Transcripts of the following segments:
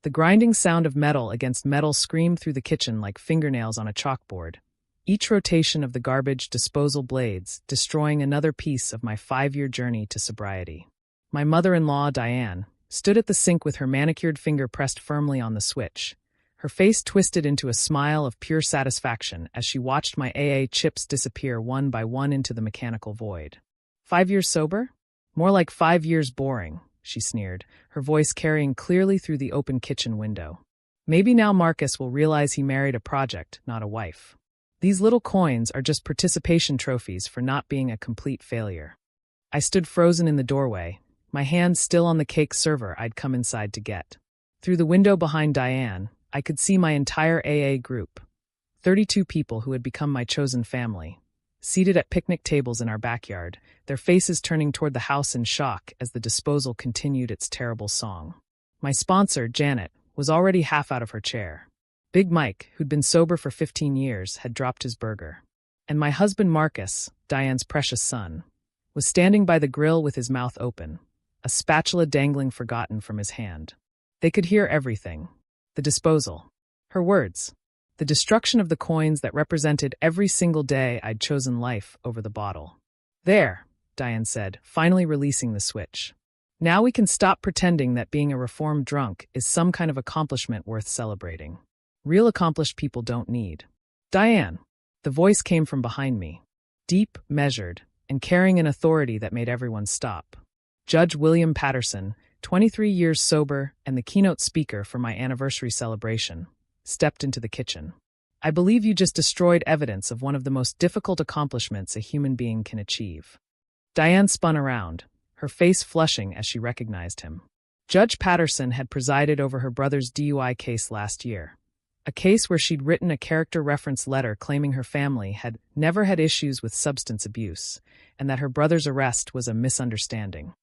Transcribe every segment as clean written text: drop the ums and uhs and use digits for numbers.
The grinding sound of metal against metal screamed through the kitchen like fingernails on a chalkboard. Each rotation of the garbage disposal blades destroying another piece of my 5-year journey to sobriety. My mother-in-law, Diane, stood at the sink with her manicured finger pressed firmly on the switch. Her face twisted into a smile of pure satisfaction as she watched my AA chips disappear one by one into the mechanical void. 5 years sober? More like 5 years boring, she sneered, her voice carrying clearly through the open kitchen window. Maybe now Marcus will realize he married a project, not a wife. These little coins are just participation trophies for not being a complete failure. I stood frozen in the doorway, my hand still on the cake server I'd come inside to get. Through the window behind Diane, I could see my entire AA group, 32 people who had become my chosen family, seated at picnic tables in our backyard, their faces turning toward the house in shock as the disposal continued its terrible song. My sponsor, Janet, was already half out of her chair. Big Mike, who'd been sober for 15 years, had dropped his burger. And my husband Marcus, Diane's precious son, was standing by the grill with his mouth open, a spatula dangling forgotten from his hand. They could hear everything. The disposal. Her words. The destruction of the coins that represented every single day I'd chosen life over the bottle. There, Diane said, finally releasing the switch. Now we can stop pretending that being a reformed drunk is some kind of accomplishment worth celebrating. Real accomplished people don't need. Diane. The voice came from behind me. Deep, measured, and carrying an authority that made everyone stop. Judge William Patterson, 23 years sober and the keynote speaker for my anniversary celebration, stepped into the kitchen. I believe you just destroyed evidence of one of the most difficult accomplishments a human being can achieve. Diane spun around, her face flushing as she recognized him. Judge Patterson had presided over her brother's DUI case last year, a case where she'd written a character reference letter claiming her family had never had issues with substance abuse, and that her brother's arrest was a misunderstanding.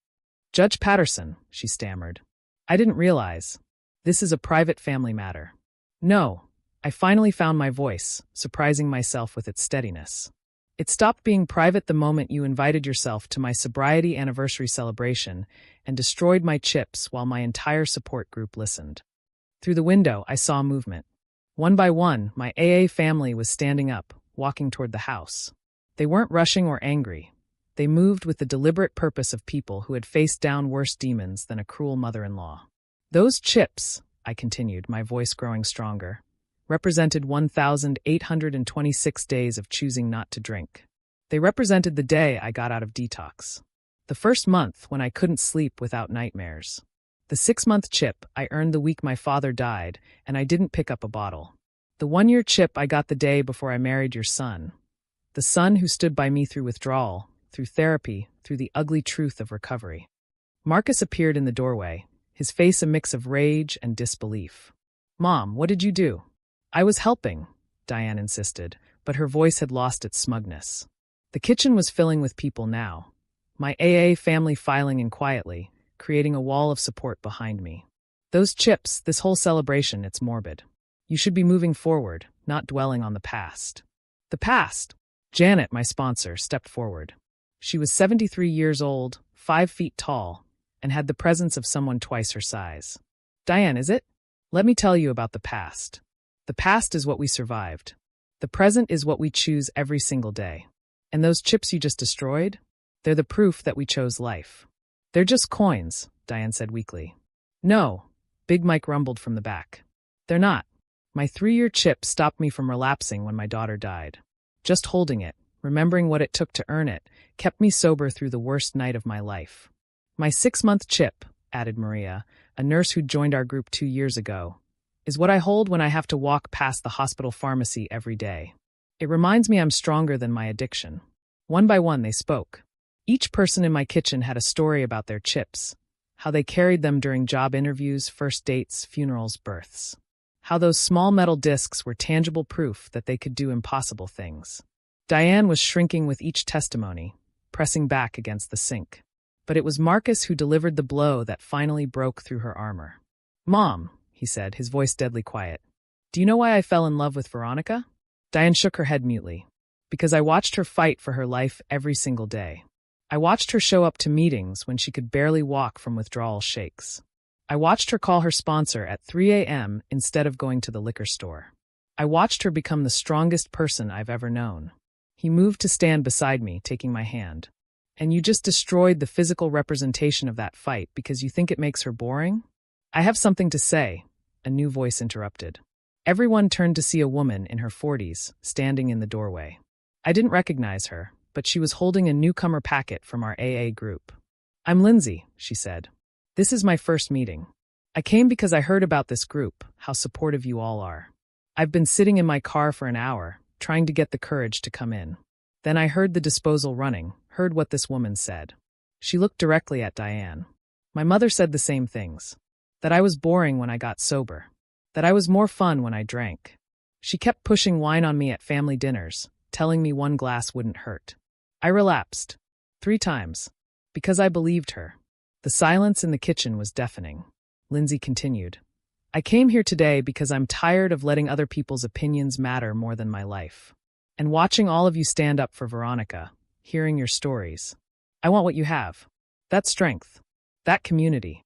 Judge Patterson, she stammered. I didn't realize. This is a private family matter. No, I finally found my voice, surprising myself with its steadiness. It stopped being private the moment you invited yourself to my sobriety anniversary celebration and destroyed my chips while my entire support group listened. Through the window, I saw movement. One by one, my AA family was standing up, walking toward the house. They weren't rushing or angry. They moved with the deliberate purpose of people who had faced down worse demons than a cruel mother-in-law. Those chips, I continued, my voice growing stronger, represented 1,826 days of choosing not to drink. They represented the day I got out of detox. The first month when I couldn't sleep without nightmares. The 6-month chip I earned the week my father died, and I didn't pick up a bottle. The 1-year chip I got the day before I married your son. The son who stood by me through withdrawal, through therapy, through the ugly truth of recovery. Marcus appeared in the doorway, his face a mix of rage and disbelief. Mom, what did you do? I was helping, Diane insisted, but her voice had lost its smugness. The kitchen was filling with people now. My AA family filing in quietly, creating a wall of support behind me. Those chips, this whole celebration, it's morbid. You should be moving forward, not dwelling on the past. The past? Janet, my sponsor, stepped forward. She was 73 years old, 5 feet tall, and had the presence of someone twice her size. Diane, is it? Let me tell you about the past. The past is what we survived. The present is what we choose every single day. And those chips you just destroyed? They're the proof that we chose life. They're just coins, Diane said weakly. No, Big Mike rumbled from the back. They're not. My 3-year chip stopped me from relapsing when my daughter died. Just holding it, remembering what it took to earn it, kept me sober through the worst night of my life. My 6-month chip, added Maria, a nurse who'd joined our group 2 years ago, is what I hold when I have to walk past the hospital pharmacy every day. It reminds me I'm stronger than my addiction. One by one they spoke. Each person in my kitchen had a story about their chips, how they carried them during job interviews, first dates, funerals, births. How those small metal discs were tangible proof that they could do impossible things. Diane was shrinking with each testimony, pressing back against the sink. But it was Marcus who delivered the blow that finally broke through her armor. Mom, he said, his voice deadly quiet. Do you know why I fell in love with Veronica? Diane shook her head mutely. Because I watched her fight for her life every single day. I watched her show up to meetings when she could barely walk from withdrawal shakes. I watched her call her sponsor at 3 a.m. instead of going to the liquor store. I watched her become the strongest person I've ever known. He moved to stand beside me, taking my hand. And you just destroyed the physical representation of that fight because you think it makes her boring? I have something to say, a new voice interrupted. Everyone turned to see a woman in her 40s, standing in the doorway. I didn't recognize her, but she was holding a newcomer packet from our AA group. I'm Lindsay, she said. This is my first meeting. I came because I heard about this group, how supportive you all are. I've been sitting in my car for an hour, trying to get the courage to come in. Then I heard the disposal running, heard what this woman said. She looked directly at Diane. My mother said the same things. That I was boring when I got sober. That I was more fun when I drank. She kept pushing wine on me at family dinners, telling me one glass wouldn't hurt. I relapsed. 3 times. Because I believed her. The silence in the kitchen was deafening. Lindsay continued. I came here today because I'm tired of letting other people's opinions matter more than my life. And watching all of you stand up for Veronica, hearing your stories. I want what you have. That strength. That community.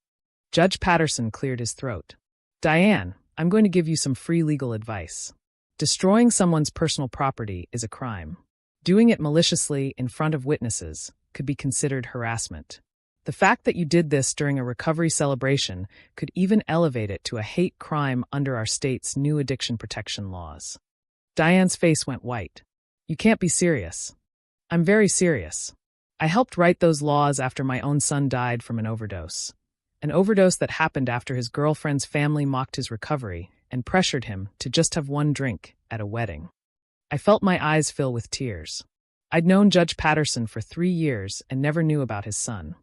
Judge Patterson cleared his throat. Diane, I'm going to give you some free legal advice. Destroying someone's personal property is a crime. Doing it maliciously in front of witnesses could be considered harassment. The fact that you did this during a recovery celebration could even elevate it to a hate crime under our state's new addiction protection laws. Diane's face went white. You can't be serious. I'm very serious. I helped write those laws after my own son died from an overdose. An overdose that happened after his girlfriend's family mocked his recovery and pressured him to just have one drink at a wedding. I felt my eyes fill with tears. I'd known Judge Patterson for 3 years and never knew about his son.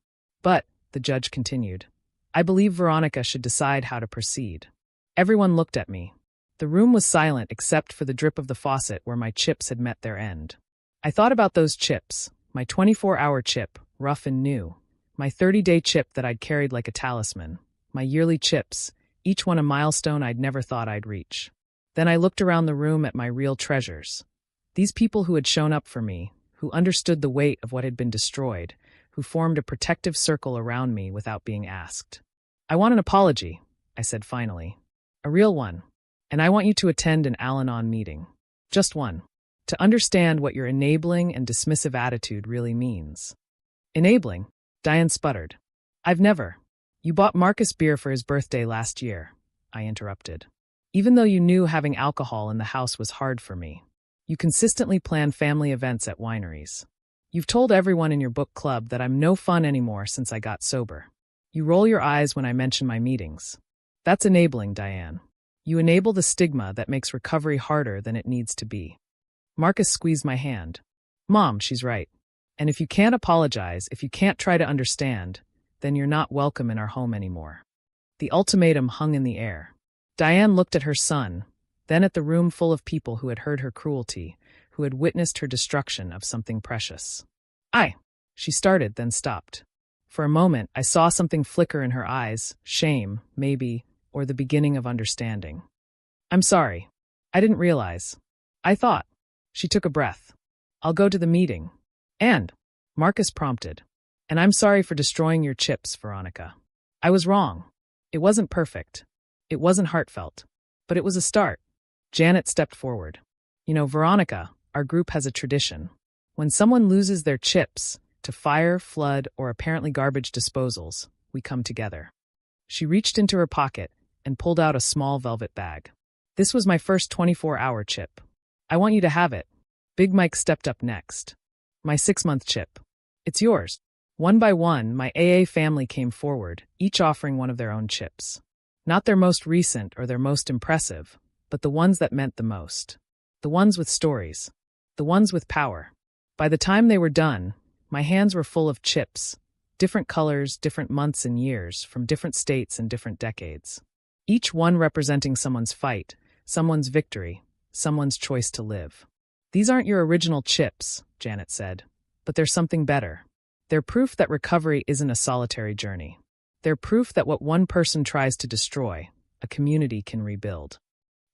But, the judge continued, I believe Veronica should decide how to proceed. Everyone looked at me. The room was silent except for the drip of the faucet where my chips had met their end. I thought about those chips, my 24-hour chip, rough and new, my 30-day chip that I'd carried like a talisman, my yearly chips, each one a milestone I'd never thought I'd reach. Then I looked around the room at my real treasures. These people who had shown up for me, who understood the weight of what had been destroyed, who formed a protective circle around me without being asked. I want an apology, I said finally. A real one. And I want you to attend an Al-Anon meeting. Just one. To understand what your enabling and dismissive attitude really means. Enabling? Diane sputtered. I've never. You bought Marcus beer for his birthday last year, I interrupted. Even though you knew having alcohol in the house was hard for me. You consistently plan family events at wineries. You've told everyone in your book club that I'm no fun anymore since I got sober. You roll your eyes when I mention my meetings. That's enabling, Diane. You enable the stigma that makes recovery harder than it needs to be. Marcus squeezed my hand. Mom, she's right. And if you can't apologize, if you can't try to understand, then you're not welcome in our home anymore. The ultimatum hung in the air. Diane looked at her son, then at the room full of people who had heard her cruelty, who had witnessed her destruction of something precious. She started, then stopped. For a moment, I saw something flicker in her eyes, shame, maybe, or the beginning of understanding. I'm sorry. I didn't realize. I thought. She took a breath. I'll go to the meeting. And, Marcus prompted. And I'm sorry for destroying your chips, Veronica. I was wrong. It wasn't perfect. It wasn't heartfelt. But it was a start. Janet stepped forward. You know, Veronica, our group has a tradition. When someone loses their chips to fire, flood, or apparently garbage disposals, we come together. She reached into her pocket and pulled out a small velvet bag. This was my first 24-hour chip. I want you to have it. Big Mike stepped up next. My 6-month chip. It's yours. One by one, my AA family came forward, each offering one of their own chips. Not their most recent or their most impressive, but the ones that meant the most. The ones with stories. The ones with power. By the time they were done, my hands were full of chips, different colors, different months and years, from different states and different decades. Each one representing someone's fight, someone's victory, someone's choice to live. These aren't your original chips, Janet said, but they're something better. They're proof that recovery isn't a solitary journey. They're proof that what one person tries to destroy, a community can rebuild.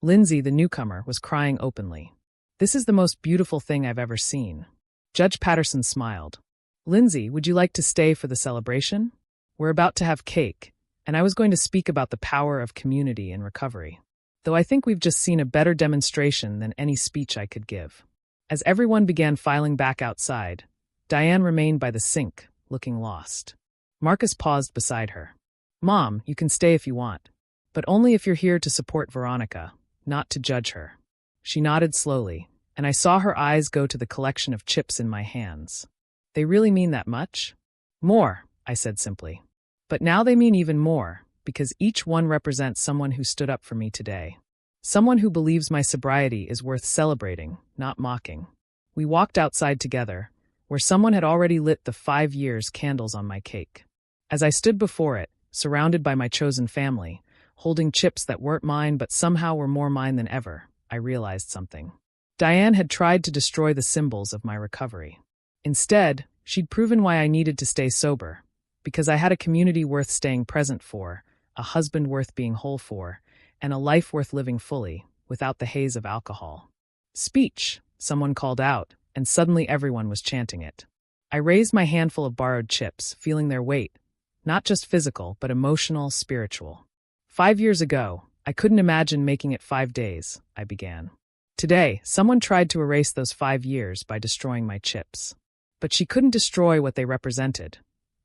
Lindsay, the newcomer, was crying openly. This is the most beautiful thing I've ever seen. Judge Patterson smiled. Lindsay, would you like to stay for the celebration? We're about to have cake, and I was going to speak about the power of community in recovery. Though I think we've just seen a better demonstration than any speech I could give. As everyone began filing back outside, Diane remained by the sink, looking lost. Marcus paused beside her. "Mom, you can stay if you want, but only if you're here to support Veronica, not to judge her." She nodded slowly, and I saw her eyes go to the collection of chips in my hands. "They really mean that much?" "More," I said simply. "But now they mean even more, because each one represents someone who stood up for me today. Someone who believes my sobriety is worth celebrating, not mocking." We walked outside together, where someone had already lit the 5 years candles on my cake. As I stood before it, surrounded by my chosen family, holding chips that weren't mine but somehow were more mine than ever, I realized something. Diane had tried to destroy the symbols of my recovery. Instead, she'd proven why I needed to stay sober, because I had a community worth staying present for, a husband worth being whole for, and a life worth living fully, without the haze of alcohol. "Speech," someone called out, and suddenly everyone was chanting it. I raised my handful of borrowed chips, feeling their weight, not just physical, but emotional, spiritual. 5 years ago, I couldn't imagine making it 5 days, I began. Today, someone tried to erase those 5 years by destroying my chips. But she couldn't destroy what they represented.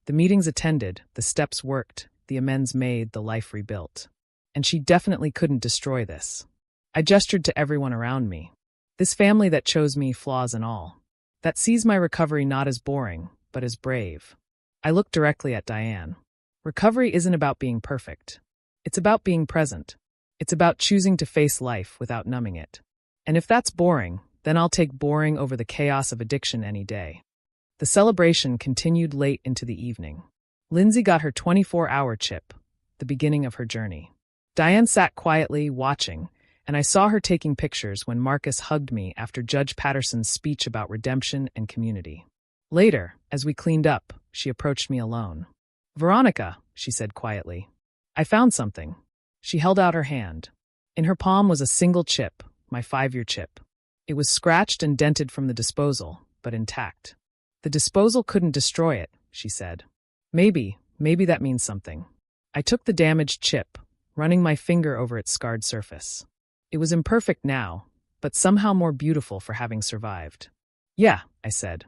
The meetings attended, the steps worked, the amends made, the life rebuilt. And she definitely couldn't destroy this. I gestured to everyone around me. This family that chose me, flaws and all. That sees my recovery not as boring, but as brave. I looked directly at Diane. Recovery isn't about being perfect. It's about being present. It's about choosing to face life without numbing it. And if that's boring, then I'll take boring over the chaos of addiction any day. The celebration continued late into the evening. Lindsay got her 24-hour chip, the beginning of her journey. Diane sat quietly, watching, and I saw her taking pictures when Marcus hugged me after Judge Patterson's speech about redemption and community. Later, as we cleaned up, she approached me alone. "Veronica," she said quietly, "I found something." She held out her hand. In her palm was a single chip, my 5-year chip. It was scratched and dented from the disposal, but intact. "The disposal couldn't destroy it," she said. Maybe that means something." I took the damaged chip, running my finger over its scarred surface. It was imperfect now, but somehow more beautiful for having survived. "Yeah," I said.